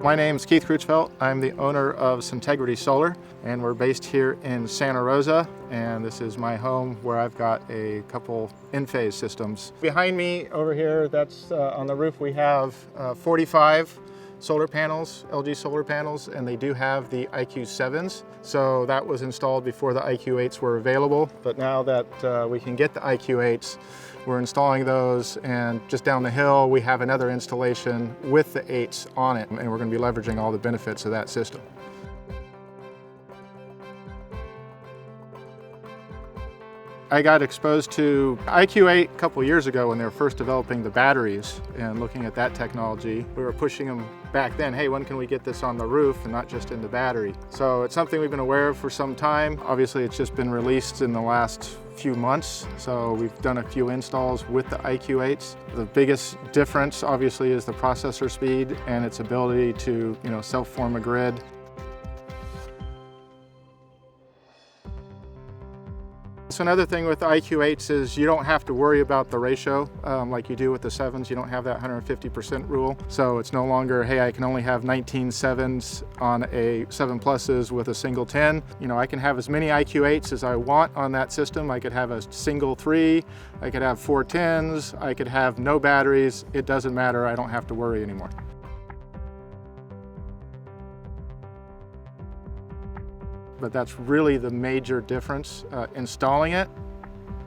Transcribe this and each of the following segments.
My name is Keith Crutchfeld. I'm the owner of Suntegrity Solar, and we're based here in Santa Rosa, and this is my home where I've got a couple in-phase systems. Behind me over here, that's on the roof, we have 45 solar panels, LG solar panels, and they do have the IQ7s. So that was installed before the IQ8s were available, but now that we can get the IQ8s, we're installing those, and just down the hill we have another installation with the 8s on it, and we're going to be leveraging all the benefits of that system. I got exposed to IQ8 a couple years ago when they were first developing the batteries and looking at that technology. We were pushing them back then, hey, when can we get this on the roof and not just in the battery? So it's something we've been aware of for some time. Obviously it's just been released in the last few months, so we've done a few installs with the IQ8s. The biggest difference obviously is the processor speed and its ability to self-form a grid. So another thing with the IQ8s is you don't have to worry about the ratio like you do with the 7s. You don't have that 150% rule. So it's no longer, hey, I can only have 19 7s on a 7 pluses with a single 10. I can have as many IQ8s as I want on that system. I could have a single 3, I could have 4 10s, I could have no batteries. It doesn't matter, I don't have to worry anymore. But that's really the major difference. Installing it,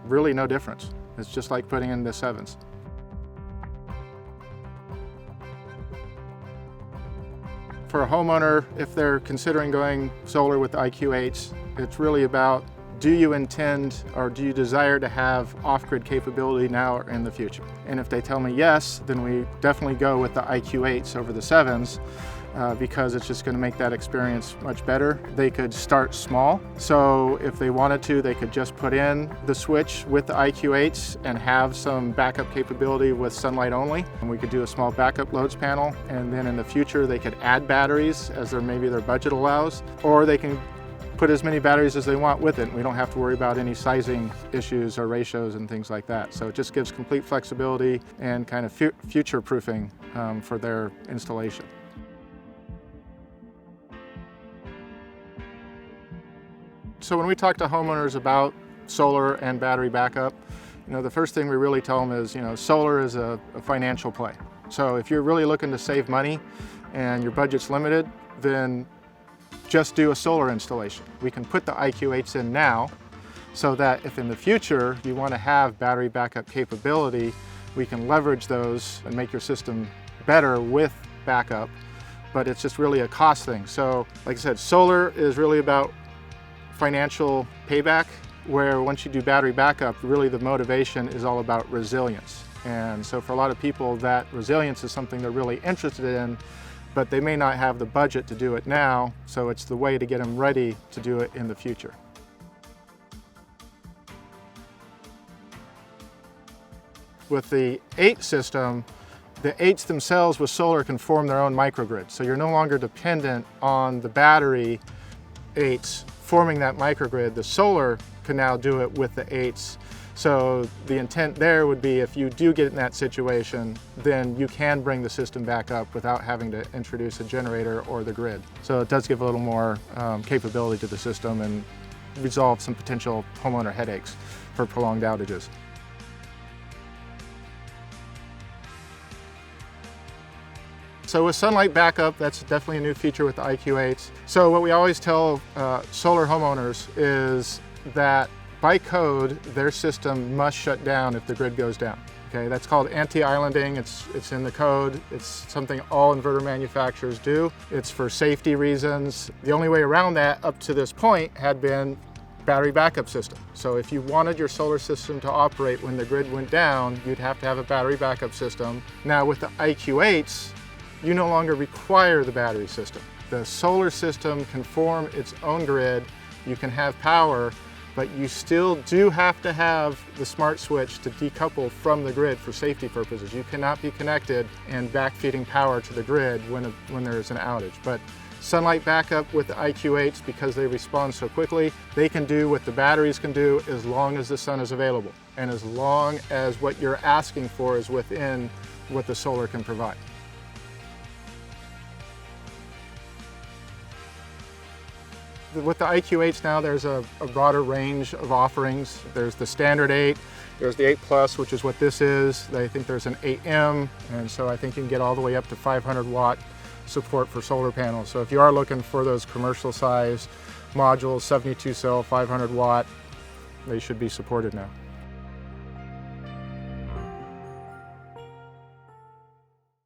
really no difference. It's just like putting in the 7s. For a homeowner, if they're considering going solar with the IQ8s, it's really about, do you intend or do you desire to have off-grid capability now or in the future? And if they tell me yes, then we definitely go with the IQ8s over the 7s. Because it's just going to make that experience much better. They could start small, so if they wanted to, they could just put in the switch with the IQ8s and have some backup capability with sunlight only. And we could do a small backup loads panel, and then in the future they could add batteries as maybe their budget allows, or they can put as many batteries as they want with it. We don't have to worry about any sizing issues or ratios and things like that. So it just gives complete flexibility and kind of future-proofing for their installation. So when we talk to homeowners about solar and battery backup, the first thing we really tell them is, solar is a financial play. So if you're really looking to save money and your budget's limited, then just do a solar installation. We can put the IQ8s in now so that if in the future you want to have battery backup capability, we can leverage those and make your system better with backup, but it's just really a cost thing. So like I said, solar is really about financial payback, where once you do battery backup, really the motivation is all about resilience. And so for a lot of people, that resilience is something they're really interested in, but they may not have the budget to do it now, so it's the way to get them ready to do it in the future. With the 8 system, the 8s themselves with solar can form their own microgrid, so you're no longer dependent on the battery 8s forming that microgrid. The solar can now do it with the 8s. So the intent there would be, if you do get in that situation, then you can bring the system back up without having to introduce a generator or the grid. So it does give a little more capability to the system and resolve some potential homeowner headaches for prolonged outages. So with sunlight backup, that's definitely a new feature with the IQ8s. So what we always tell solar homeowners is that by code, their system must shut down if the grid goes down. Okay, that's called anti-islanding. It's in the code. It's something all inverter manufacturers do. It's for safety reasons. The only way around that up to this point had been battery backup system. So if you wanted your solar system to operate when the grid went down, you'd have to have a battery backup system. Now with the IQ8s, you no longer require the battery system. The solar system can form its own grid, you can have power, but you still do have to have the smart switch to decouple from the grid for safety purposes. You cannot be connected and backfeeding power to the grid when there's an outage. But sunlight backup with the IQ8s, because they respond so quickly, they can do what the batteries can do as long as the sun is available and as long as what you're asking for is within what the solar can provide. With the IQ8s now, there's a broader range of offerings. There's the standard 8, there's the 8 Plus, which is what this is. I think there's an 8M, and so I think you can get all the way up to 500 watt support for solar panels. So if you are looking for those commercial size modules, 72 cell, 500 watt, they should be supported now.